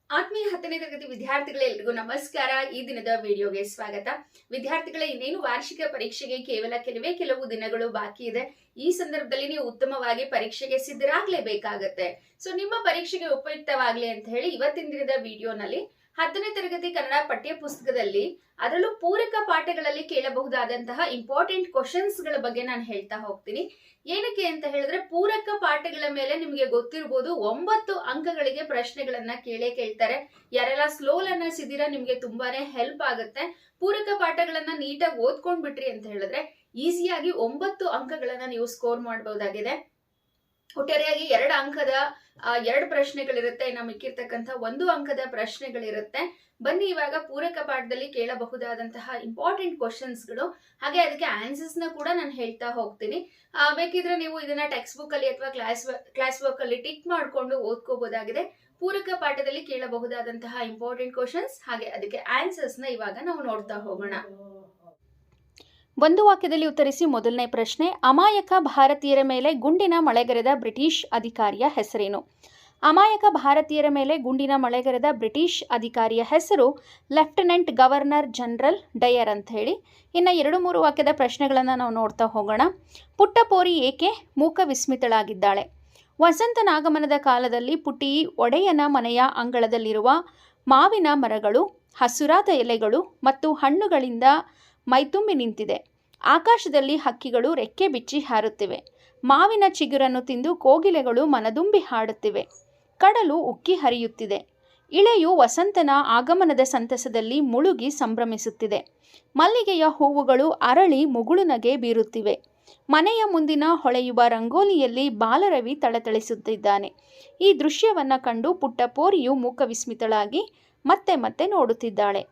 ಆತ್ಮೀಯ 10ನೇ ತರಗತಿ ವಿದ್ಯಾರ್ಥಿಗಳೆಲ್ಲರಿಗೂ ನಮಸ್ಕಾರ. ಈ ದಿನದ ವಿಡಿಯೋಗೆ ಸ್ವಾಗತ. ವಿದ್ಯಾರ್ಥಿಗಳೇ, ಇನ್ನೇನು ವಾರ್ಷಿಕ ಪರೀಕ್ಷೆಗೆ ಕೇವಲ ಕೆಲವು ದಿನಗಳು ಬಾಕಿ ಇದೆ. ಈ ಸಂದರ್ಭದಲ್ಲಿ ನೀವು ಉತ್ತಮವಾಗಿ ಪರೀಕ್ಷೆಗೆ ಸಿದ್ಧರಾಗಲೇಬೇಕಾಗತ್ತೆ. ಸೊ ನಿಮ್ಮ ಪರೀಕ್ಷೆಗೆ ಉಪಯುಕ್ತವಾಗಲಿ ಅಂತ ಹೇಳಿ ಇವತ್ತಿನ ದಿನದ ವಿಡಿಯೋನಲ್ಲಿ 10ನೇ ತರಗತಿ ಕನ್ನಡ ಪಠ್ಯ ಪುಸ್ತಕದಲ್ಲಿ ಅದರಲ್ಲೂ ಪೂರಕ ಪಾಠಗಳಲ್ಲಿ ಕೇಳಬಹುದಾದಂತಹ ಇಂಪಾರ್ಟೆಂಟ್ ಕ್ವಶನ್ಸ್ ಗಳ ಬಗ್ಗೆ ನಾನು ಹೇಳ್ತಾ ಹೋಗ್ತೀನಿ. ಏನಕ್ಕೆ ಅಂತ ಹೇಳಿದ್ರೆ, ಪೂರಕ ಪಾಠಗಳ ಮೇಲೆ ನಿಮಗೆ ಗೊತ್ತಿರಬಹುದು 9 ಅಂಕಗಳಿಗೆ ಪ್ರಶ್ನೆಗಳನ್ನ ಕೇಳ್ತಾರೆ. ಯಾರೆಲ್ಲ ಸ್ಲೋಲ್ ಅನ್ನ ಸಿದಿರಾ ನಿಮ್ಗೆ ತುಂಬಾನೇ ಹೆಲ್ಪ್ ಆಗುತ್ತೆ. ಪೂರಕ ಪಾಠಗಳನ್ನ ನೀಟಾಗಿ ಓದ್ಕೊಂಡ್ ಬಿಟ್ರಿ ಅಂತ ಹೇಳಿದ್ರೆ ಈಸಿಯಾಗಿ 9 ಅಂಕಗಳನ್ನ ನೀವು ಸ್ಕೋರ್ ಮಾಡಬಹುದಾಗಿದೆ. ಒಟ್ಟಾರೆಯಾಗಿ 2 ಅಂಕದ 2 ಪ್ರಶ್ನೆಗಳಿರುತ್ತೆ. ಇನ್ನು ಮಿಕ್ಕಿರ್ತಕ್ಕಂಥ 1 ಅಂಕದ ಪ್ರಶ್ನೆಗಳಿರುತ್ತೆ. ಬನ್ನಿ ಇವಾಗ ಪೂರಕ ಪಾಠದಲ್ಲಿ ಕೇಳಬಹುದಾದಂತಹ ಇಂಪಾರ್ಟೆಂಟ್ ಕ್ವಶನ್ಸ್ಗಳು ಹಾಗೆ ಅದಕ್ಕೆ ಆನ್ಸರ್ಸ್ ನ ಕೂಡ ನಾನು ಹೇಳ್ತಾ ಹೋಗ್ತೀನಿ. ಬೇಕಿದ್ರೆ ನೀವು ಇದನ್ನ ಟೆಕ್ಸ್ಟ್ ಬುಕ್ ಅಲ್ಲಿ ಅಥವಾ ಕ್ಲಾಸ್ ವರ್ಕ್ ಅಲ್ಲಿ ಟಿಕ್ ಮಾಡ್ಕೊಂಡು ಓದ್ಕೋಬಹುದಾಗಿದೆ. ಪೂರಕ ಪಾಠದಲ್ಲಿ ಕೇಳಬಹುದಾದಂತಹ ಇಂಪಾರ್ಟೆಂಟ್ ಕ್ವಶನ್ಸ್ ಹಾಗೆ ಅದಕ್ಕೆ ಆನ್ಸರ್ಸ್ ನ ಇವಾಗ ನಾವು ನೋಡ್ತಾ ಹೋಗೋಣ. ಒಂದು ವಾಕ್ಯದಲ್ಲಿ ಉತ್ತರಿಸಿ. ಮೊದಲನೇ ಪ್ರಶ್ನೆ, ಅಮಾಯಕ ಭಾರತೀಯರ ಮೇಲೆ ಗುಂಡಿನ ಮಳೆಗರೆದ ಬ್ರಿಟಿಷ್ ಅಧಿಕಾರಿಯ ಹೆಸರೇನು? ಅಮಾಯಕ ಭಾರತೀಯರ ಮೇಲೆ ಗುಂಡಿನ ಮಳೆಗರೆದ ಬ್ರಿಟಿಷ್ ಅಧಿಕಾರಿಯ ಹೆಸರು ಲೆಫ್ಟಿನೆಂಟ್ ಗವರ್ನರ್ ಜನರಲ್ ಡಯರ್ ಅಂತ ಹೇಳಿ. ಇನ್ನು 2-3 ವಾಕ್ಯದ ಪ್ರಶ್ನೆಗಳನ್ನು ನಾವು ನೋಡ್ತಾ ಹೋಗೋಣ. ಪುಟ್ಟಪೋರಿ ಏಕೆ ಮೂಕ ವಿಸ್ಮಿತಳಾಗಿದ್ದಾಳೆ? ವಸಂತ ನಾಗಮನದ ಕಾಲದಲ್ಲಿ ಪುಟ್ಟಿ ಒಡೆಯನ ಮನೆಯ ಅಂಗಳದಲ್ಲಿರುವ ಮಾವಿನ ಮರಗಳು ಹಸುರಾದ ಎಲೆಗಳು ಮತ್ತು ಹಣ್ಣುಗಳಿಂದ ಮೈತುಂಬಿ ನಿಂತಿದೆ. ಆಕಾಶದಲ್ಲಿ ಹಕ್ಕಿಗಳು ರೆಕ್ಕೆ ಬಿಚ್ಚಿ ಹಾರುತ್ತಿವೆ. ಮಾವಿನ ಚಿಗುರನ್ನು ತಿಂದು ಕೋಗಿಲೆಗಳು ಮನದುಂಬಿ ಹಾಡುತ್ತಿವೆ. ಕಡಲು ಉಕ್ಕಿ ಹರಿಯುತ್ತಿದೆ. ಇಳೆಯು ವಸಂತನ ಆಗಮನದ ಸಂತಸದಲ್ಲಿ ಮುಳುಗಿ ಸಂಭ್ರಮಿಸುತ್ತಿದೆ. ಮಲ್ಲಿಗೆಯ ಹೂವುಗಳು ಅರಳಿ ಮುಗುಳುನಗೆ ಬೀರುತ್ತಿವೆ. ಮನೆಯ ಮುಂದಿನ ಹೊಳೆಯುವ ರಂಗೋಲಿಯಲ್ಲಿ ಬಾಲರವಿ ತಳತಳಿಸುತ್ತಿದ್ದಾನೆ. ಈ ದೃಶ್ಯವನ್ನು ಕಂಡು ಪುಟ್ಟ ಪೋರಿಯು ಮೂಕವಿಸ್ಮಿತಳಾಗಿ ಮತ್ತೆ ಮತ್ತೆ ನೋಡುತ್ತಿದ್ದಾಳೆ.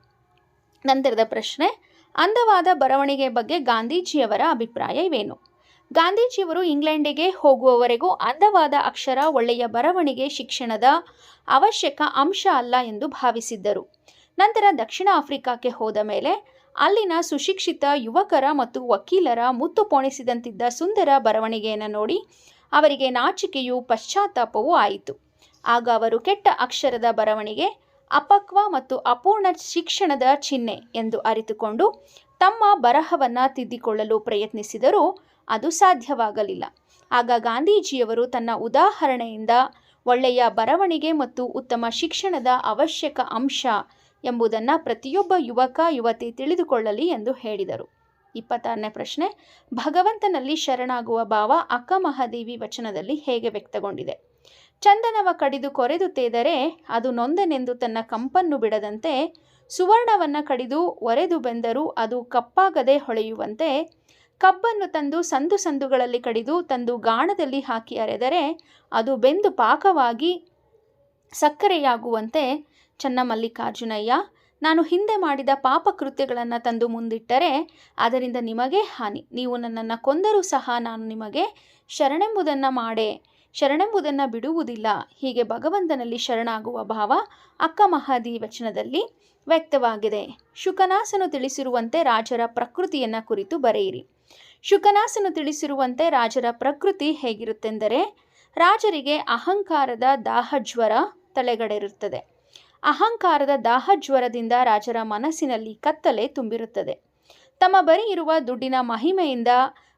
ನಂತರದ ಪ್ರಶ್ನೆ, ಅಂದವಾದ ಬರವಣಿಗೆ ಬಗ್ಗೆ ಗಾಂಧೀಜಿಯವರ ಅಭಿಪ್ರಾಯವೇನು? ಗಾಂಧೀಜಿಯವರು ಇಂಗ್ಲೆಂಡಿಗೆ ಹೋಗುವವರೆಗೂ ಅಂದವಾದ ಅಕ್ಷರ ಒಳ್ಳೆಯ ಬರವಣಿಗೆ ಶಿಕ್ಷಣದ ಅವಶ್ಯಕ ಅಂಶ ಅಲ್ಲ ಎಂದು ಭಾವಿಸಿದ್ದರು. ನಂತರ ದಕ್ಷಿಣ ಆಫ್ರಿಕಾಕ್ಕೆ ಹೋದ ಮೇಲೆ ಅಲ್ಲಿನ ಸುಶಿಕ್ಷಿತ ಯುವಕರ ಮತ್ತು ವಕೀಲರ ಮುತ್ತು ಪೋಣಿಸಿದಂತಿದ್ದ ಸುಂದರ ಬರವಣಿಗೆಯನ್ನು ನೋಡಿ ಅವರಿಗೆ ನಾಚಿಕೆಯೂ ಪಶ್ಚಾತ್ತಾಪವೂ ಆಯಿತು. ಆಗ ಅವರು ಕೆಟ್ಟ ಅಕ್ಷರದ ಬರವಣಿಗೆ ಅಪಕ್ವ ಮತ್ತು ಅಪೂರ್ಣ ಶಿಕ್ಷಣದ ಚಿಹ್ನೆ ಎಂದು ಅರಿತುಕೊಂಡು ತಮ್ಮ ಬರಹವನ್ನು ತಿದ್ದಿಕೊಳ್ಳಲು ಪ್ರಯತ್ನಿಸಿದರೂ ಅದು ಸಾಧ್ಯವಾಗಲಿಲ್ಲ. ಆಗ ಗಾಂಧೀಜಿಯವರು ತನ್ನ ಉದಾಹರಣೆಯಿಂದ ಒಳ್ಳೆಯ ಬರವಣಿಗೆ ಮತ್ತು ಉತ್ತಮ ಶಿಕ್ಷಣದ ಅವಶ್ಯಕ ಅಂಶ ಎಂಬುದನ್ನು ಪ್ರತಿಯೊಬ್ಬ ಯುವಕ ಯುವತಿ ತಿಳಿದುಕೊಳ್ಳಲಿ ಎಂದು ಹೇಳಿದರು. 26ನೇ ಪ್ರಶ್ನೆ, ಭಗವಂತನಲ್ಲಿ ಶರಣಾಗುವ ಭಾವ ಅಕ್ಕ ಮಹಾದೇವಿ ವಚನದಲ್ಲಿ ಹೇಗೆ ವ್ಯಕ್ತಗೊಂಡಿದೆ? ಚಂದನವ ಕಡಿದು ಕೊರೆದು ತೇದರೆ ಅದು ನೊಂದನೆಂದು ತನ್ನ ಕಂಪನ್ನು ಬಿಡದಂತೆ, ಸುವರ್ಣವನ್ನು ಕಡಿದು ಒರೆದು ಬೆಂದರೂ ಅದು ಕಪ್ಪಾಗದೆ ಹೊಳೆಯುವಂತೆ, ಕಬ್ಬನ್ನು ತಂದು ಸಂದು ಸಂದುಗಳಲ್ಲಿ ಕಡಿದು ತಂದು ಗಾಣದಲ್ಲಿ ಹಾಕಿ ಅರೆದರೆ ಅದು ಬೆಂದು ಪಾಕವಾಗಿ ಸಕ್ಕರೆಯಾಗುವಂತೆ, ಚನ್ನಮಲ್ಲಿಕಾರ್ಜುನಯ್ಯ, ನಾನು ಹಿಂದೆ ಮಾಡಿದ ಪಾಪಕೃತ್ಯಗಳನ್ನು ತಂದು ಮುಂದಿಟ್ಟರೆ ಅದರಿಂದ ನಿಮಗೇ ಹಾನಿ. ನೀವು ನನ್ನನ್ನು ಕೊಂದರೂ ಸಹ ನಾನು ನಿಮಗೆ ಶರಣೆಂಬುದನ್ನು ಬಿಡುವುದಿಲ್ಲ. ಹೀಗೆ ಭಗವಂತನಲ್ಲಿ ಶರಣಾಗುವ ಭಾವ ಅಕ್ಕ ಮಹಾದೇವಿ ವಚನದಲ್ಲಿ ವ್ಯಕ್ತವಾಗಿದೆ. ಶುಕನಾಸನು ತಿಳಿಸಿರುವಂತೆ ರಾಜರ ಪ್ರಕೃತಿಯನ್ನು ಕುರಿತು ಬರೆಯಿರಿ. ಶುಕನಾಸನು ತಿಳಿಸಿರುವಂತೆ ರಾಜರ ಪ್ರಕೃತಿ ಹೇಗಿರುತ್ತೆಂದರೆ, ರಾಜರಿಗೆ ಅಹಂಕಾರದ ದಾಹಜ್ವರ ತಲೆಗಡೆರುತ್ತದೆ. ಅಹಂಕಾರದ ದಾಹಜ್ವರದಿಂದ ರಾಜರ ಮನಸ್ಸಿನಲ್ಲಿ ಕತ್ತಲೆ ತುಂಬಿರುತ್ತದೆ. ತಮ್ಮ ಬಳಿ ಇರುವ ದುಡ್ಡಿನ ಮಹಿಮೆಯಿಂದ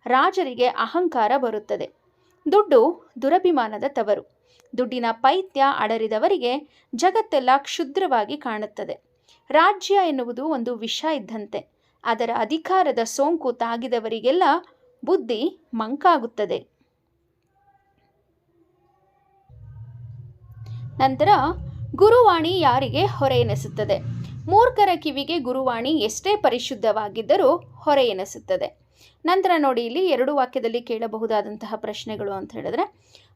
ರಾಜರಿಗೆ ಅಹಂಕಾರ ಬರುತ್ತದೆ. ದುಡ್ಡು ದುರಭಿಮಾನದ ತವರು. ದುಡ್ಡಿನ ಪೈತ್ಯ ಅಡರಿದವರಿಗೆ ಜಗತ್ತೆಲ್ಲ ಕ್ಷುದ್ರವಾಗಿ ಕಾಣುತ್ತದೆ. ರಾಜ್ಯ ಎನ್ನುವುದು ಒಂದು ವಿಷ ಇದ್ದಂತೆ. ಅದರ ಅಧಿಕಾರದ ಸೋಂಕು ತಾಗಿದವರಿಗೆಲ್ಲ ಬುದ್ಧಿ ಮಂಕಾಗುತ್ತದೆ. ನಂತರ, ಗುರುವಾಣಿ ಯಾರಿಗೆ ಹೊರೆ ಎನಿಸುತ್ತದೆ? ಮೂರ್ಖರ ಕಿವಿಗೆ ಗುರುವಾಣಿ ಎಷ್ಟೇ ಪರಿಶುದ್ಧವಾಗಿದ್ದರೂ ಹೊರೆ ಎನಿಸುತ್ತದೆ. ನಂತರ ನೋಡಿ, ಇಲ್ಲಿ 2 ವಾಕ್ಯದಲ್ಲಿ ಕೇಳಬಹುದಾದಂತಹ ಪ್ರಶ್ನೆಗಳು ಅಂತ ಹೇಳಿದ್ರೆ,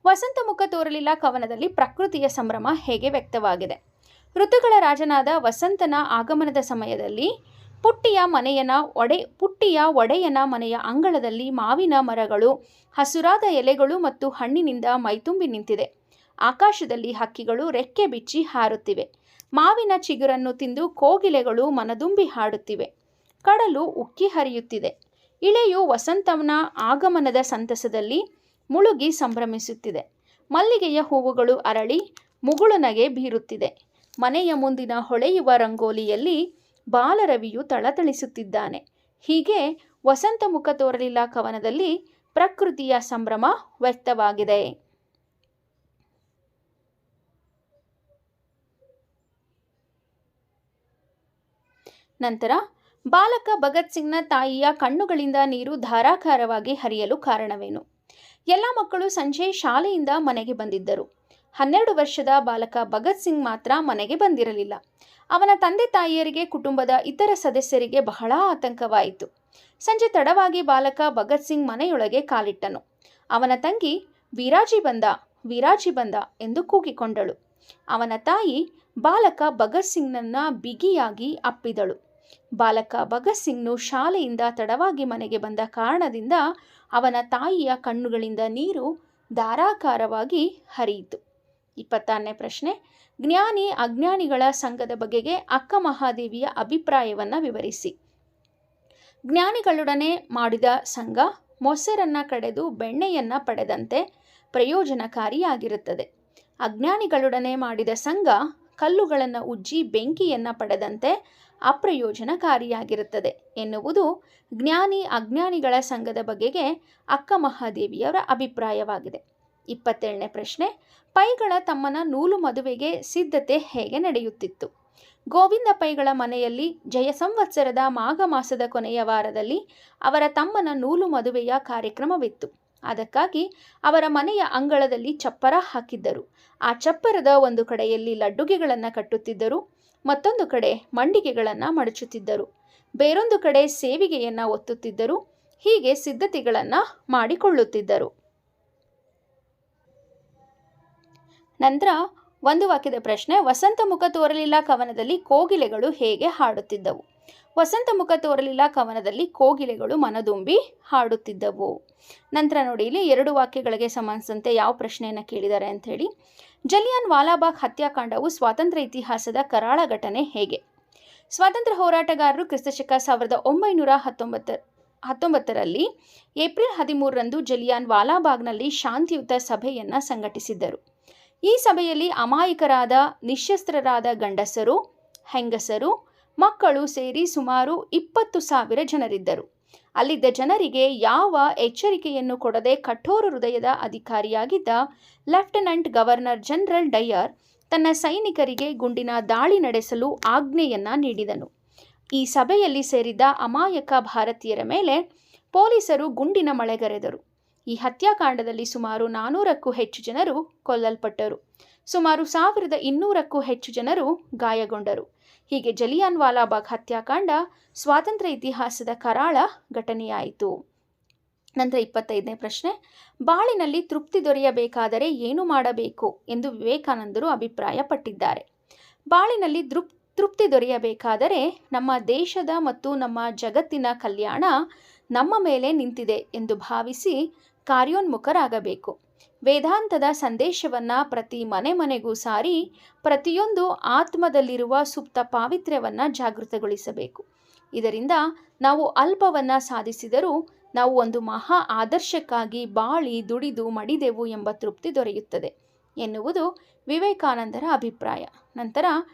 ವಸಂತ ಮುಖ ತೋರಲಿಲ್ಲ ಕವನದಲ್ಲಿ ಪ್ರಕೃತಿಯ ಸಂಭ್ರಮ ಹೇಗೆ ವ್ಯಕ್ತವಾಗಿದೆ? ಋತುಗಳ ರಾಜನಾದ ವಸಂತನ ಆಗಮನದ ಸಮಯದಲ್ಲಿ ಪುಟ್ಟಿಯ ಒಡೆಯನ ಮನೆಯ ಅಂಗಳದಲ್ಲಿ ಮಾವಿನ ಮರಗಳು ಹಸುರಾದ ಎಲೆಗಳು ಮತ್ತು ಹಣ್ಣಿನಿಂದ ಮೈತುಂಬಿ ನಿಂತಿದೆ. ಆಕಾಶದಲ್ಲಿ ಹಕ್ಕಿಗಳು ರೆಕ್ಕೆ ಬಿಚ್ಚಿ ಹಾರುತ್ತಿವೆ. ಮಾವಿನ ಚಿಗುರನ್ನು ತಿಂದು ಕೋಗಿಲೆಗಳು ಮನದುಂಬಿ ಹಾಡುತ್ತಿವೆ. ಕಡಲು ಉಕ್ಕಿ ಹರಿಯುತ್ತಿದೆ. ಇಳೆಯು ವಸಂತನ ಆಗಮನದ ಸಂತಸದಲ್ಲಿ ಮುಳುಗಿ ಸಂಭ್ರಮಿಸುತ್ತಿದೆ. ಮಲ್ಲಿಗೆಯ ಹೂವುಗಳು ಅರಳಿ ಮುಗುಳುನಗೆ ಬೀರುತ್ತಿದೆ. ಮನೆಯ ಮುಂದಿನ ಹೊಳೆಯುವ ರಂಗೋಲಿಯಲ್ಲಿ ಬಾಲರವಿಯು ತಳತಳಿಸುತ್ತಿದ್ದಾನೆ. ಹೀಗೆ ವಸಂತ ಮುಖ ತೋರಲಿಲ್ಲ ಕವನದಲ್ಲಿ ಪ್ರಕೃತಿಯ ಸಂಭ್ರಮ ವ್ಯಕ್ತವಾಗಿದೆ. ನಂತರ ಬಾಲಕ ಭಗತ್ ಸಿಂಗ್ನ ತಾಯಿಯ ಕಣ್ಣುಗಳಿಂದ ನೀರು ಧಾರಾಕಾರವಾಗಿ ಹರಿಯಲು ಕಾರಣವೇನು? ಎಲ್ಲ ಮಕ್ಕಳು ಸಂಜೆ ಶಾಲೆಯಿಂದ ಮನೆಗೆ ಬಂದಿದ್ದರು. 12 ವರ್ಷದ ಬಾಲಕ ಭಗತ್ ಸಿಂಗ್ ಮಾತ್ರ ಮನೆಗೆ ಬಂದಿರಲಿಲ್ಲ. ಅವನ ತಂದೆ ತಾಯಿಯರಿಗೆ, ಕುಟುಂಬದ ಇತರ ಸದಸ್ಯರಿಗೆ ಬಹಳ ಆತಂಕವಾಯಿತು. ಸಂಜೆ ತಡವಾಗಿ ಬಾಲಕ ಭಗತ್ ಸಿಂಗ್ ಮನೆಯೊಳಗೆ ಕಾಲಿಟ್ಟನು. ಅವನ ತಂಗಿ ವೀರಾಜಿ ಬಂದ, ವೀರಾಜಿ ಬಂದ ಎಂದು ಕೂಗಿಕೊಂಡಳು. ಅವನ ತಾಯಿ ಬಾಲಕ ಭಗತ್ ಸಿಂಗ್ನನ್ನ ಬಿಗಿಯಾಗಿ ಅಪ್ಪಿದಳು. ಬಾಲಕ ಭಗತ್ ಸಿಂಗ್ನು ಶಾಲೆಯಿಂದ ತಡವಾಗಿ ಮನೆಗೆ ಬಂದ ಕಾರಣದಿಂದ ಅವನ ತಾಯಿಯ ಕಣ್ಣುಗಳಿಂದ ನೀರು ಧಾರಾಕಾರವಾಗಿ ಹರಿಯಿತು. 26ನೇ ಪ್ರಶ್ನೆ. ಜ್ಞಾನಿ ಅಜ್ಞಾನಿಗಳ ಸಂಘದ ಬಗೆಗೆ ಅಕ್ಕ ಮಹಾದೇವಿಯ ಅಭಿಪ್ರಾಯವನ್ನು ವಿವರಿಸಿ. ಜ್ಞಾನಿಗಳೊಡನೆ ಮಾಡಿದ ಸಂಘ ಮೊಸರನ್ನು ಕಡೆದು ಬೆಣ್ಣೆಯನ್ನು ಪಡೆದಂತೆ ಪ್ರಯೋಜನಕಾರಿಯಾಗಿರುತ್ತದೆ. ಅಜ್ಞಾನಿಗಳೊಡನೆ ಮಾಡಿದ ಸಂಘ ಕಲ್ಲುಗಳನ್ನು ಉಜ್ಜಿ ಬೆಂಕಿಯನ್ನು ಪಡೆದಂತೆ ಅಪ್ರಯೋಜನಕಾರಿಯಾಗಿರುತ್ತದೆ ಎನ್ನುವುದು ಜ್ಞಾನಿ ಅಜ್ಞಾನಿಗಳ ಸಂಘದ ಬಗೆಗೆ ಅಕ್ಕ ಮಹಾದೇವಿಯವರ ಅಭಿಪ್ರಾಯವಾಗಿದೆ. 27ನೇ ಪ್ರಶ್ನೆ. ಪೈಗಳ ತಮ್ಮನ ನೂಲು ಮದುವೆಗೆ ಸಿದ್ಧತೆ ಹೇಗೆ ನಡೆಯುತ್ತಿತ್ತು? ಗೋವಿಂದ ಪೈಗಳ ಮನೆಯಲ್ಲಿ ಜಯ ಸಂವತ್ಸರದ ಮಾಘ ಮಾಸದ ಕೊನೆಯ ವಾರದಲ್ಲಿ ಅವರ ತಮ್ಮನ ನೂಲು ಮದುವೆಯ ಕಾರ್ಯಕ್ರಮವಿತ್ತು. ಅದಕ್ಕಾಗಿ ಅವರ ಮನೆಯ ಅಂಗಳದಲ್ಲಿ ಚಪ್ಪರ ಹಾಕಿದ್ದರು. ಆ ಚಪ್ಪರದ ಒಂದು ಕಡೆಯಲ್ಲಿ ಲಡ್ಡುಗೆಗಳನ್ನು ಕಟ್ಟುತ್ತಿದ್ದರು, ಮತ್ತೊಂದು ಕಡೆ ಮಂಡಿಗೆಗಳನ್ನು ಮಡಚುತ್ತಿದ್ದರು, ಬೇರೊಂದು ಕಡೆ ಸೇವಿಗೆಯನ್ನು ಒತ್ತುತ್ತಿದ್ದರು. ಹೀಗೆ ಸಿದ್ಧತೆಗಳನ್ನು ಮಾಡಿಕೊಳ್ಳುತ್ತಿದ್ದರು. ನಂತರ ಒಂದು ವಾಕ್ಯದ ಪ್ರಶ್ನೆ. ವಸಂತ ಮುಖ ತೋರಲಿಲ್ಲ ಕವನದಲ್ಲಿ ಕೋಗಿಲೆಗಳು ಹೇಗೆ ಹಾಡುತ್ತಿದ್ದವು? ವಸಂತ ಮುಖ ತೋರಲಿಲ್ಲ ಕವನದಲ್ಲಿ ಕೋಗಿಲೆಗಳು ಮನದುಂಬಿ ಹಾಡುತ್ತಿದ್ದವು. ನಂತರ ನೋಡಿ, ಇಲ್ಲಿ 2 ವಾಕ್ಯಗಳಿಗೆ ಸಂಬಂಧಿಸಿದಂತೆ ಯಾವ ಪ್ರಶ್ನೆಯನ್ನು ಕೇಳಿದ್ದಾರೆ ಅಂತ ಹೇಳಿ. ಜಲಿಯನ್ ವಾಲಾಬಾಗ್ ಹತ್ಯಾಕಾಂಡವು ಸ್ವಾತಂತ್ರ್ಯ ಇತಿಹಾಸದ ಕರಾಳ ಘಟನೆ ಹೇಗೆ? ಸ್ವಾತಂತ್ರ್ಯ ಹೋರಾಟಗಾರರು ಕ್ರಿಸ್ತಶಕ 1919ರಲ್ಲಿ ಏಪ್ರಿಲ್ 13ರಂದು ಜಲಿಯನ್ ವಾಲಾಬಾಗ್ನಲ್ಲಿ ಶಾಂತಿಯುತ ಸಭೆಯನ್ನು ಸಂಘಟಿಸಿದ್ದರು. ಈ ಸಭೆಯಲ್ಲಿ ಅಮಾಯಕರಾದ ನಿಶಸ್ತ್ರರಾದ ಗಂಡಸರು, ಹೆಂಗಸರು, ಮಕ್ಕಳು ಸೇರಿ ಸುಮಾರು 20,000 ಜನರಿದ್ದರು. ಅಲ್ಲಿದ್ದ ಜನರಿಗೆ ಯಾವ ಎಚ್ಚರಿಕೆಯನ್ನು ಕೊಡದೆ ಕಠೋರ ಹೃದಯದ ಅಧಿಕಾರಿಯಾಗಿದ್ದ ಲೆಫ್ಟಿನೆಂಟ್ ಗವರ್ನರ್ ಜನರಲ್ ಡಯರ್ ತನ್ನ ಸೈನಿಕರಿಗೆ ಗುಂಡಿನ ದಾಳಿ ನಡೆಸಲು ಆಜ್ಞೆಯನ್ನು ನೀಡಿದನು. ಈ ಸಭೆಯಲ್ಲಿ ಸೇರಿದ್ದ ಅಮಾಯಕ ಭಾರತೀಯರ ಮೇಲೆ ಪೊಲೀಸರು ಗುಂಡಿನ ಮಳೆಗರೆದರು. ಈ ಹತ್ಯಾಕಾಂಡದಲ್ಲಿ ಸುಮಾರು 400ಕ್ಕೂ ಹೆಚ್ಚು ಜನರು ಕೊಲ್ಲಲ್ಪಟ್ಟರು. ಸುಮಾರು 1200ಕ್ಕೂ ಹೆಚ್ಚು ಜನರು ಗಾಯಗೊಂಡರು. ಹೀಗೆ ಜಲಿಯನ್ ವಾಲಾಬಾಗ್ ಹತ್ಯಾಕಾಂಡ ಸ್ವಾತಂತ್ರ್ಯ ಇತಿಹಾಸದ ಕರಾಳ ಘಟನೆಯಾಯಿತು. ನಂತರ 25ನೇ ಪ್ರಶ್ನೆ. ಬಾಳಿನಲ್ಲಿ ತೃಪ್ತಿ ದೊರೆಯಬೇಕಾದರೆ ಏನು ಮಾಡಬೇಕು ಎಂದು ವಿವೇಕಾನಂದರು ಅಭಿಪ್ರಾಯಪಟ್ಟಿದ್ದಾರೆ? ಬಾಳಿನಲ್ಲಿ ತೃಪ್ತಿ ದೊರೆಯಬೇಕಾದರೆ ನಮ್ಮ ದೇಶದ ಮತ್ತು ನಮ್ಮ ಜಗತ್ತಿನ ಕಲ್ಯಾಣ ನಮ್ಮ ಮೇಲೆ ನಿಂತಿದೆ ಎಂದು ಭಾವಿಸಿ ಕಾರ್ಯೋನ್ಮುಖರಾಗಬೇಕು. ವೇದಾಂತದ ಸಂದೇಶವನ್ನು ಪ್ರತಿ ಮನೆಗೂ ಸಾರಿ ಪ್ರತಿಯೊಂದು ಆತ್ಮದಲ್ಲಿರುವ ಸುಪ್ತ ಪಾವಿತ್ರ್ಯವನ್ನು ಜಾಗೃತಗೊಳಿಸಬೇಕು. ಇದರಿಂದ ನಾವು ಅಲ್ಪವನ್ನು ಸಾಧಿಸಿದರೂ ನಾವು ಒಂದು ಮಹಾ ಆದರ್ಶಕ್ಕಾಗಿ ಬಾಳಿ ದುಡಿದು ಮಡಿದೆವು ಎಂಬ ತೃಪ್ತಿ ದೊರೆಯುತ್ತದೆ ಎನ್ನುವುದು ವಿವೇಕಾನಂದರ ಅಭಿಪ್ರಾಯ. ನಂತರ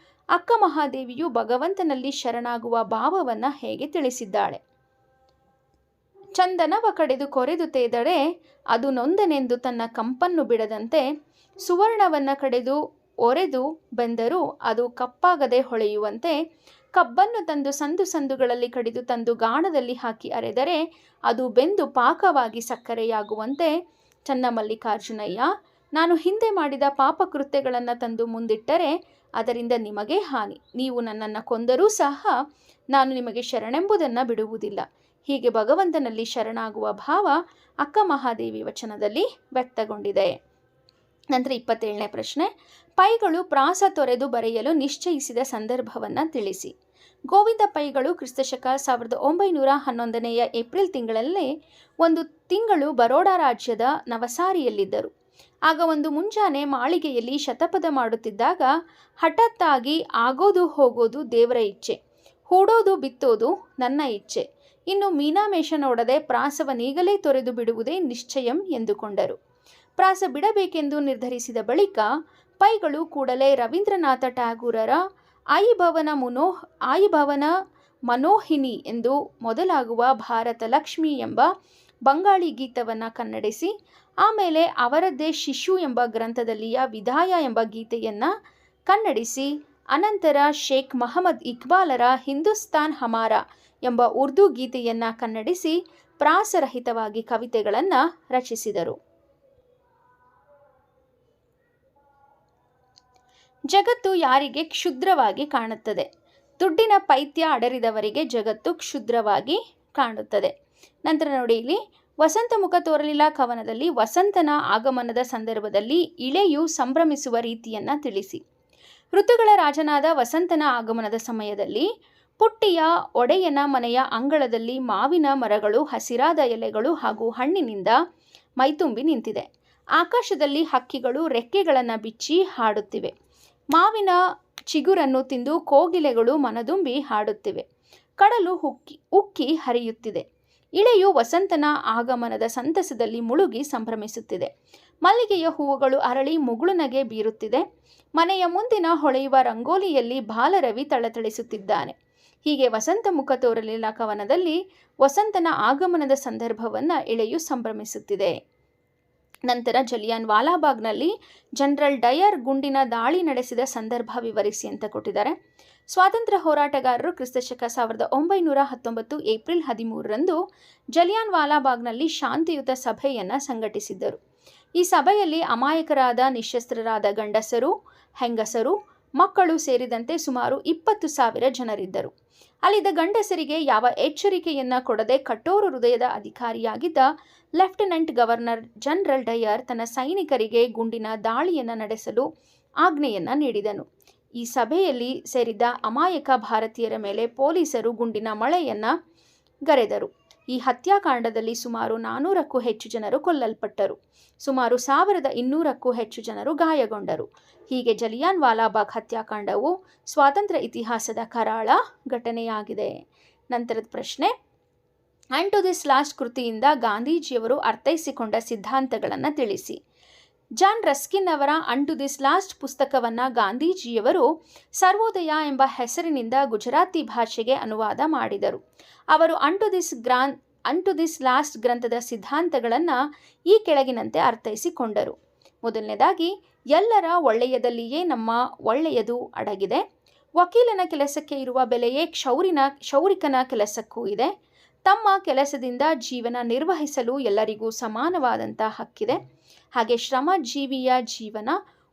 ಅಕ್ಕ ಮಹಾದೇವಿಯು ಭಗವಂತನಲ್ಲಿ ಶರಣಾಗುವ ಭಾವವನ್ನು ಹೇಗೆ ತಿಳಿಸಿದ್ದಾಳೆ? ಚಂದನವ ಕಡೆದು ಕೊರೆದು ತೇದಡೆ ಅದು ನೊಂದನೆಂದು ತನ್ನ ಕಂಪನ್ನು ಬಿಡದಂತೆ, ಸುವರ್ಣವನ್ನು ಕಡೆದು ಒರೆದು ಬೆಂದರೂ ಅದು ಕಪ್ಪಾಗದೆ ಹೊಳೆಯುವಂತೆ, ಕಬ್ಬನ್ನು ತಂದು ಸಂದುಗಳಲ್ಲಿ ಕಡಿದು ತಂದು ಗಾಣದಲ್ಲಿ ಹಾಕಿ ಅರೆದರೆ ಅದು ಬೆಂದು ಪಾಕವಾಗಿ ಸಕ್ಕರೆಯಾಗುವಂತೆ, ಚನ್ನಮಲ್ಲಿಕಾರ್ಜುನಯ್ಯ, ನಾನು ಹಿಂದೆ ಮಾಡಿದ ಪಾಪಕೃತ್ಯಗಳನ್ನು ತಂದು ಮುಂದಿಟ್ಟರೆ ಅದರಿಂದ ನಿಮಗೇ ಹಾನಿ. ನೀವು ನನ್ನನ್ನು ಕೊಂದರೂ ಸಹ ನಾನು ನಿಮಗೆ ಶರಣೆಂಬುದನ್ನು ಬಿಡುವುದಿಲ್ಲ. ಹೀಗೆ ಭಗವಂತನಲ್ಲಿ ಶರಣಾಗುವ ಭಾವ ಅಕ್ಕ ಮಹಾದೇವಿ ವಚನದಲ್ಲಿ ವ್ಯಕ್ತಗೊಂಡಿದೆ. ನಂತರ 27ನೇ ಪ್ರಶ್ನೆ. ಪೈಗಳು ಪ್ರಾಸ ತೊರೆದು ಬರೆಯಲು ನಿಶ್ಚಯಿಸಿದ ಸಂದರ್ಭವನ್ನು ತಿಳಿಸಿ. ಗೋವಿಂದ ಪೈಗಳು ಕ್ರಿಸ್ತಶಕ 1911ನೆಯ ಏಪ್ರಿಲ್ ತಿಂಗಳಲ್ಲೇ ಒಂದು ತಿಂಗಳು ಬರೋಡಾ ರಾಜ್ಯದ ನವಸಾರಿಯಲ್ಲಿದ್ದರು. ಆಗ ಒಂದು ಮುಂಜಾನೆ ಮಾಳಿಗೆಯಲ್ಲಿ ಶತಪಥ ಮಾಡುತ್ತಿದ್ದಾಗ ಹಠಾತ್ತಾಗಿ ಆಗೋದು ಹೋಗೋದು ದೇವರ ಇಚ್ಛೆ, ಹೂಡೋದು ಬಿತ್ತೋದು ನನ್ನ ಇಚ್ಛೆ, ಇನ್ನು ಮೀನಾಮೇಷ ನೋಡದೆ ಪ್ರಾಸವನೀಗಲೇ ತೊರೆದು ಬಿಡುವುದೇ ನಿಶ್ಚಯಂ ಎಂದುಕೊಂಡರು. ಪ್ರಾಸ ಬಿಡಬೇಕೆಂದು ನಿರ್ಧರಿಸಿದ ಬಳಿಕ ಪೈಗಳು ಕೂಡಲೇ ರವೀಂದ್ರನಾಥ ಟ್ಯಾಗೂರರ ಆಯಿಭವನ ಮನೋಹಿನಿ ಎಂದು ಮೊದಲಾಗುವ ಭಾರತ ಲಕ್ಷ್ಮಿ ಎಂಬ ಬಂಗಾಳಿ ಗೀತವನ್ನು ಕನ್ನಡಿಸಿ, ಆಮೇಲೆ ಅವರದ್ದೇ ಶಿಶು ಎಂಬ ಗ್ರಂಥದಲ್ಲಿಯ ವಿದಾಯ ಎಂಬ ಗೀತೆಯನ್ನು ಕನ್ನಡಿಸಿ, ಅನಂತರ ಶೇಖ್ ಮಹಮ್ಮದ್ ಇಕ್ಬಾಲರ ಹಿಂದೂಸ್ತಾನ್ ಹಮಾರ ಎಂಬ ಉರ್ದು ಗೀತೆಯನ್ನು ಕನ್ನಡಿಸಿ ಪ್ರಾಸರಹಿತವಾಗಿ ಕವಿತೆಗಳನ್ನು ರಚಿಸಿದರು. ಜಗತ್ತು ಯಾರಿಗೆ ಕ್ಷುದ್ರವಾಗಿ ಕಾಣುತ್ತದೆ? ದುಡ್ಡಿನ ಪೈತ್ಯ ಅಡರಿದವರಿಗೆ ಜಗತ್ತು ಕ್ಷುದ್ರವಾಗಿ ಕಾಣುತ್ತದೆ. ನಂತರ ನೋಡಿ ಇಲ್ಲಿ, ವಸಂತ ಮುಖ ತೋರಲಿಲ್ಲ ಕವನದಲ್ಲಿ ವಸಂತನ ಆಗಮನದ ಸಂದರ್ಭದಲ್ಲಿ ಇಳೆಯು ಸಂಭ್ರಮಿಸುವ ರೀತಿಯನ್ನು ತಿಳಿಸಿ. ಋತುಗಳ ರಾಜನಾದ ವಸಂತನ ಆಗಮನದ ಸಮಯದಲ್ಲಿ ಪುಟ್ಟಿಯ ಒಡೆಯನ ಮನೆಯ ಅಂಗಳದಲ್ಲಿ ಮಾವಿನ ಮರಗಳು ಹಸಿರಾದ ಎಲೆಗಳು ಹಾಗೂ ಹಣ್ಣಿನಿಂದ ಮೈತುಂಬಿ ನಿಂತಿದೆ. ಆಕಾಶದಲ್ಲಿ ಹಕ್ಕಿಗಳು ರೆಕ್ಕೆಗಳನ್ನು ಬಿಚ್ಚಿ ಹಾಡುತ್ತಿವೆ. ಮಾವಿನ ಚಿಗುರನ್ನು ತಿಂದು ಕೋಗಿಲೆಗಳು ಮನದುಂಬಿ ಹಾಡುತ್ತಿವೆ. ಕಡಲು ಉಕ್ಕಿ ಹರಿಯುತ್ತಿದೆ. ಇಳೆಯು ವಸಂತನ ಆಗಮನದ ಸಂತಸದಲ್ಲಿ ಮುಳುಗಿ ಸಂಭ್ರಮಿಸುತ್ತಿದೆ. ಮಲ್ಲಿಗೆಯ ಹೂವುಗಳು ಅರಳಿ ಮುಗುಳುನಗೆ ಬೀರುತ್ತಿದೆ. ಮನೆಯ ಮುಂದಿನ ಹೊಳೆಯುವ ರಂಗೋಲಿಯಲ್ಲಿ ಬಾಲರವಿ ಥಳಥಳಿಸುತ್ತಿದ್ದಾನೆ. ಹೀಗೆ ವಸಂತ ಮುಖ ತೋರಲಿಲ್ಲ ಕವನದಲ್ಲಿ ವಸಂತನ ಆಗಮನದ ಸಂದರ್ಭವನ್ನು ಇಳೆಯು ಸಂಭ್ರಮಿಸುತ್ತಿದೆ. ನಂತರ ಜಲಿಯನ್ ವಾಲಾಬಾಗ್ನಲ್ಲಿ ಜನರಲ್ ಡಯರ್ ಗುಂಡಿನ ದಾಳಿ ನಡೆಸಿದ ಸಂದರ್ಭ ವಿವರಿಸಿ ಅಂತ ಕೊಟ್ಟಿದ್ದಾರೆ. ಸ್ವಾತಂತ್ರ್ಯ ಹೋರಾಟಗಾರರು ಕ್ರಿಸ್ತಶಕ 1919 ಏಪ್ರಿಲ್ 13ರಂದು ಜಲಿಯನ್ ವಾಲಾಬಾಗ್ನಲ್ಲಿ ಶಾಂತಿಯುತ ಸಭೆಯನ್ನು ಸಂಘಟಿಸಿದ್ದರು. ಈ ಸಭೆಯಲ್ಲಿ ಅಮಾಯಕರಾದ ನಿಶಸ್ತ್ರರಾದ ಗಂಡಸರು, ಹೆಂಗಸರು, ಮಕ್ಕಳು ಸೇರಿದಂತೆ ಸುಮಾರು 20,000 ಜನರಿದ್ದರು. ಅಲ್ಲಿದ್ದ ಗಂಡಸರಿಗೆ ಯಾವ ಎಚ್ಚರಿಕೆಯನ್ನು ಕೊಡದೆ ಕಠೋರ ಹೃದಯದ ಅಧಿಕಾರಿಯಾಗಿದ್ದ ಲೆಫ್ಟಿನೆಂಟ್ ಗವರ್ನರ್ ಜನರಲ್ ಡಯರ್ ತನ್ನ ಸೈನಿಕರಿಗೆ ಗುಂಡಿನ ದಾಳಿಯನ್ನು ನಡೆಸಲು ಆಜ್ಞೆಯನ್ನು ನೀಡಿದನು. ಈ ಸಭೆಯಲ್ಲಿ ಸೇರಿದ್ದ ಅಮಾಯಕ ಭಾರತೀಯರ ಮೇಲೆ ಪೊಲೀಸರು ಗುಂಡಿನ ಮಳೆಯನ್ನು ಗರೆದರು. ಈ ಹತ್ಯಾಕಾಂಡದಲ್ಲಿ ಸುಮಾರು 400ಕ್ಕೂ ಹೆಚ್ಚು ಜನರು ಕೊಲ್ಲಲ್ಪಟ್ಟರು. ಸುಮಾರು 1200ಕ್ಕೂ ಹೆಚ್ಚು ಜನರು ಗಾಯಗೊಂಡರು. ಹೀಗೆ ಜಲಿಯನ್ ವಾಲಾಬಾಗ್ ಹತ್ಯಾಕಾಂಡವು ಸ್ವಾತಂತ್ರ್ಯ ಇತಿಹಾಸದ ಕರಾಳ ಘಟನೆಯಾಗಿದೆ. ನಂತರದ ಪ್ರಶ್ನೆ, ಆ್ಯಂಡ್ ಟು ದಿಸ್ ಲಾಸ್ಟ್ ಕೃತಿಯಿಂದ ಗಾಂಧೀಜಿಯವರು ಅರ್ಥೈಸಿಕೊಂಡ ಸಿದ್ಧಾಂತಗಳನ್ನು ತಿಳಿಸಿ. ಜಾನ್ ರಸ್ಕಿನ್ ಅವರ ಆ್ಯಂಡ್ ಟು ದಿಸ್ ಲಾಸ್ಟ್ ಪುಸ್ತಕವನ್ನು ಗಾಂಧೀಜಿಯವರು ಸರ್ವೋದಯ ಎಂಬ ಹೆಸರಿನಿಂದ ಗುಜರಾತಿ ಭಾಷೆಗೆ ಅನುವಾದ ಮಾಡಿದರು. ಅವರು ಆ್ಯಂಡ್ ಟು ದಿಸ್ ಲಾಸ್ಟ್ ಗ್ರಂಥದ ಸಿದ್ಧಾಂತಗಳನ್ನು ಈ ಕೆಳಗಿನಂತೆ ಅರ್ಥೈಸಿಕೊಂಡರು. ಮೊದಲನೇದಾಗಿ, ಎಲ್ಲರ ಒಳ್ಳೆಯದಲ್ಲಿಯೇ ನಮ್ಮ ಒಳ್ಳೆಯದು ಅಡಗಿದೆ. ವಕೀಲನ ಕೆಲಸಕ್ಕೆ ಇರುವ ಬೆಲೆಯೇ ಕ್ಷೌರಿಕನ ಕೆಲಸಕ್ಕೂ ಇದೆ. ತಮ್ಮ ಕೆಲಸದಿಂದ ಜೀವನ ನಿರ್ವಹಿಸಲು ಎಲ್ಲರಿಗೂ ಸಮಾನವಾದಂಥ ಹಕ್ಕಿದೆ. ಹಾಗೆ ಶ್ರಮಜೀವಿಯ ಜೀವನ,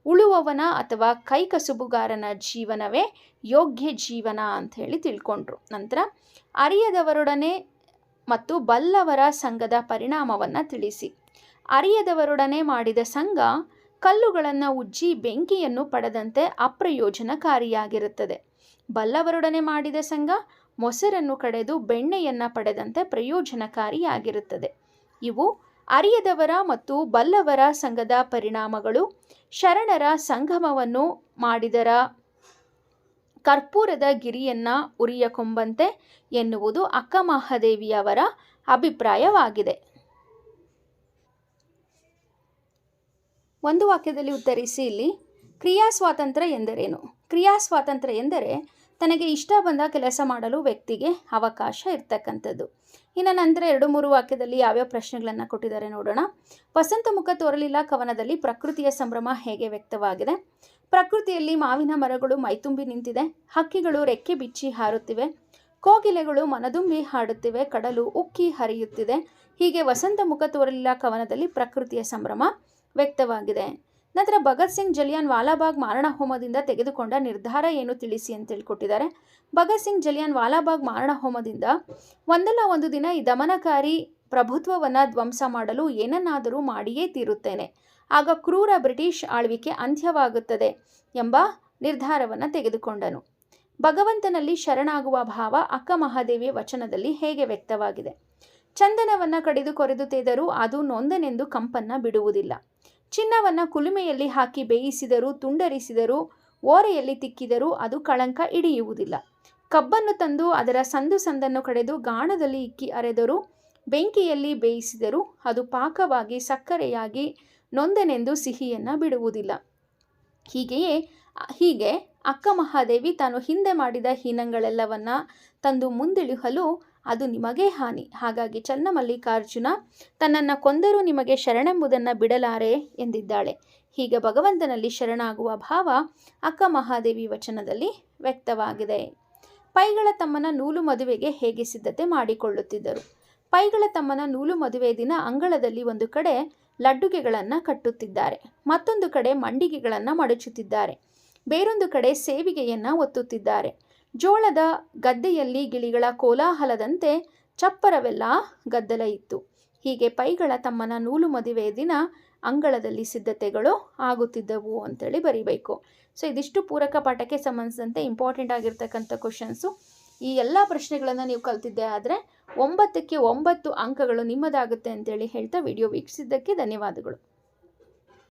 ಉಳುವವನ ಅಥವಾ ಕೈಕಸುಬುಗಾರನ ಜೀವನವೇ ಯೋಗ್ಯ ಜೀವನ ಅಂತ ಹೇಳಿ ತಿಳ್ಕೊಂಡ್ರು. ನಂತರ ಅರಿಯದವರೊಡನೆ ಮತ್ತು ಬಲ್ಲವರ ಸಂಘದ ಪರಿಣಾಮವನ್ನು ತಿಳಿಸಿ. ಅರಿಯದವರೊಡನೆ ಮಾಡಿದ ಸಂಘ ಕಲ್ಲುಗಳನ್ನು ಉಜ್ಜಿ ಬೆಂಕಿಯನ್ನು ಪಡೆದಂತೆ ಅಪ್ರಯೋಜನಕಾರಿಯಾಗಿರುತ್ತದೆ. ಬಲ್ಲವರೊಡನೆ ಮಾಡಿದ ಸಂಘ ಮೊಸರನ್ನು ಕಡೆದು ಬೆಣ್ಣೆಯನ್ನು ಪಡೆದಂತೆ ಪ್ರಯೋಜನಕಾರಿಯಾಗಿರುತ್ತದೆ. ಇವು ಅರಿಯದವರ ಮತ್ತು ಬಲ್ಲವರ ಸಂಘದ ಪರಿಣಾಮಗಳು. ಶರಣರ ಸಂಗಮವನ್ನು ಮಾಡಿದರ ಕರ್ಪೂರದ ಗಿರಿಯನ್ನು ಉರಿಯ ಕೊಂಬಂತೆ ಎನ್ನುವುದು ಅಕ್ಕಮಹಾದೇವಿಯವರ ಅಭಿಪ್ರಾಯವಾಗಿದೆ. ಒಂದು ವಾಕ್ಯದಲ್ಲಿ ಉತ್ತರಿಸಿ. ಇಲ್ಲಿ ಕ್ರಿಯಾ ಸ್ವಾತಂತ್ರ್ಯ ಎಂದರೇನು? ಕ್ರಿಯಾ ಸ್ವಾತಂತ್ರ್ಯ ಎಂದರೆ ತನಗೆ ಇಷ್ಟ ಬಂದ ಕೆಲಸ ಮಾಡಲು ವ್ಯಕ್ತಿಗೆ ಅವಕಾಶ ಇರ್ತಕ್ಕಂಥದ್ದು. ಇನ್ನು ನಂತರ 2-3 ವಾಕ್ಯದಲ್ಲಿ ಯಾವ್ಯಾವ ಪ್ರಶ್ನೆಗಳನ್ನು ಕೊಟ್ಟಿದ್ದಾರೆ ನೋಡೋಣ. ವಸಂತ ಮುಖ ತೋರಲಿಲ್ಲ ಕವನದಲ್ಲಿ ಪ್ರಕೃತಿಯ ಸಂಭ್ರಮ ಹೇಗೆ ವ್ಯಕ್ತವಾಗಿದೆ? ಪ್ರಕೃತಿಯಲ್ಲಿ ಮಾವಿನ ಮರಗಳು ಮೈತುಂಬಿ ನಿಂತಿದೆ. ಹಕ್ಕಿಗಳು ರೆಕ್ಕೆ ಬಿಚ್ಚಿ ಹಾರುತ್ತಿವೆ. ಕೋಗಿಲೆಗಳು ಮನದುಂಬಿ ಹಾಡುತ್ತಿವೆ. ಕಡಲು ಉಕ್ಕಿ ಹರಿಯುತ್ತಿದೆ. ಹೀಗೆ ವಸಂತ ಮುಖ ತೋರಲಿಲ್ಲ ಕವನದಲ್ಲಿ ಪ್ರಕೃತಿಯ ಸಂಭ್ರಮ ವ್ಯಕ್ತವಾಗಿದೆ. ನಂತರ ಭಗತ್ ಸಿಂಗ್ ಜಲಿಯನ್ ವಾಲಾಬಾಗ್ ಮಾರಣ ಹೋಮದಿಂದ ತೆಗೆದುಕೊಂಡ ನಿರ್ಧಾರ ಏನು ತಿಳಿಸಿ ಅಂತ ಹೇಳ್ಕೊಟ್ಟಿದ್ದಾರೆ. ಭಗತ್ ಸಿಂಗ್ ಜಲಿಯನ್ ವಾಲಾಬಾಗ್ ಮಾರಣ ಹೋಮದಿಂದ ಒಂದಲ್ಲ ಒಂದು ದಿನ ಈ ದಮನಕಾರಿ ಪ್ರಭುತ್ವವನ್ನು ಧ್ವಂಸ ಮಾಡಲು ಏನನ್ನಾದರೂ ಮಾಡಿಯೇ ತೀರುತ್ತೇನೆ, ಆಗ ಕ್ರೂರ ಬ್ರಿಟಿಷ್ ಆಳ್ವಿಕೆ ಅಂತ್ಯವಾಗುತ್ತದೆ ಎಂಬ ನಿರ್ಧಾರವನ್ನು ತೆಗೆದುಕೊಂಡನು. ಭಗವಂತನಲ್ಲಿ ಶರಣಾಗುವ ಭಾವ ಅಕ್ಕ ಮಹಾದೇವಿಯ ವಚನದಲ್ಲಿ ಹೇಗೆ ವ್ಯಕ್ತವಾಗಿದೆ? ಚಂದನವನ್ನು ಕಡಿದು ಕೊರೆದು ತೆಗೆದರೂ ಅದು ನೊಂದನೆಂದು ಕಂಪನ್ನು ಬಿಡುವುದಿಲ್ಲ. ಚಿನ್ನವನ್ನು ಕುಲುಮೆಯಲ್ಲಿ ಹಾಕಿ ಬೇಯಿಸಿದರೂ ತುಂಡರಿಸಿದರೂ ಓರೆಯಲ್ಲಿ ತಿಕ್ಕಿದರೂ ಅದು ಕಳಂಕ ಹಿಡಿಯುವುದಿಲ್ಲ. ಕಬ್ಬನ್ನು ತಂದು ಅದರ ಸಂದನ್ನು ಕಡೆದು ಗಾಣದಲ್ಲಿ ಇಕ್ಕಿ ಅರೆದರೂ ಬೆಂಕಿಯಲ್ಲಿ ಬೇಯಿಸಿದರೂ ಅದು ಪಾಕವಾಗಿ ಸಕ್ಕರೆಯಾಗಿ ನೊಂದನೆಂದು ಸಿಹಿಯನ್ನು ಬಿಡುವುದಿಲ್ಲ. ಹೀಗೆ ಅಕ್ಕ ಮಹಾದೇವಿ ತಾನು ಹಿಂದೆ ಮಾಡಿದ ಹೀನಗಳೆಲ್ಲವನ್ನ ತಂದು ಮುಂದಿಳಿಯಲು ಅದು ನಿಮಗೇ ಹಾನಿ. ಹಾಗಾಗಿ ಚನ್ನಮಲ್ಲಿಕಾರ್ಜುನ ತನ್ನನ್ನು ಕೊಂದರೂ ನಿಮಗೆ ಶರಣೆಂಬುದನ್ನು ಬಿಡಲಾರೆ ಎಂದಿದ್ದಾಳೆ. ಹೀಗೆ ಭಗವಂತನಲ್ಲಿ ಶರಣಾಗುವ ಭಾವ ಅಕ್ಕ ಮಹಾದೇವಿ ವಚನದಲ್ಲಿ ವ್ಯಕ್ತವಾಗಿದೆ. ಪೈಗಳ ತಮ್ಮನ ನೂಲು ಮದುವೆಗೆ ಹೇಗೆ ಸಿದ್ಧತೆ ಮಾಡಿಕೊಳ್ಳುತ್ತಿದ್ದರು? ಪೈಗಳ ತಮ್ಮನ ನೂಲು ಮದುವೆ ದಿನ ಅಂಗಳದಲ್ಲಿ ಒಂದು ಕಡೆ ಲಡ್ಡುಗೆಗಳನ್ನು ಕಟ್ಟುತ್ತಿದ್ದಾರೆ, ಮತ್ತೊಂದು ಕಡೆ ಮಂಡಿಗೆಗಳನ್ನು ಮಡಚುತ್ತಿದ್ದಾರೆ, ಬೇರೊಂದು ಕಡೆ ಸೇವಿಗೆಯನ್ನು ಒತ್ತುತ್ತಿದ್ದಾರೆ. ಜೋಳದ ಗದ್ದೆಯಲ್ಲಿ ಗಿಳಿಗಳ ಕೋಲಾಹಲದಂತೆ ಚಪ್ಪರವೆಲ್ಲ ಗದ್ದಲ ಇತ್ತು. ಹೀಗೆ ಪೈಗಳ ತಮ್ಮನ ನೂಲು ಮದುವೆಯ ದಿನ ಅಂಗಳದಲ್ಲಿ ಸಿದ್ಧತೆಗಳು ಆಗುತ್ತಿದ್ದವು ಅಂತೇಳಿ ಬರೀಬೇಕು. ಸೊ ಇದಿಷ್ಟು ಪೂರಕ ಪಾಠಕ್ಕೆ ಸಂಬಂಧಿಸಿದಂತೆ ಇಂಪಾರ್ಟೆಂಟ್ ಆಗಿರ್ತಕ್ಕಂಥ ಕ್ವಶನ್ಸು. ಈ ಎಲ್ಲ ಪ್ರಶ್ನೆಗಳನ್ನು ನೀವು ಕಲ್ತಿದ್ದೆ ಆದರೆ 9ಕ್ಕೆ 9 ಅಂಕಗಳು ನಿಮ್ಮದಾಗುತ್ತೆ ಅಂತೇಳಿ ಹೇಳ್ತಾ ವಿಡಿಯೋ ವೀಕ್ಷಿಸಿದ್ದಕ್ಕೆ ಧನ್ಯವಾದಗಳು.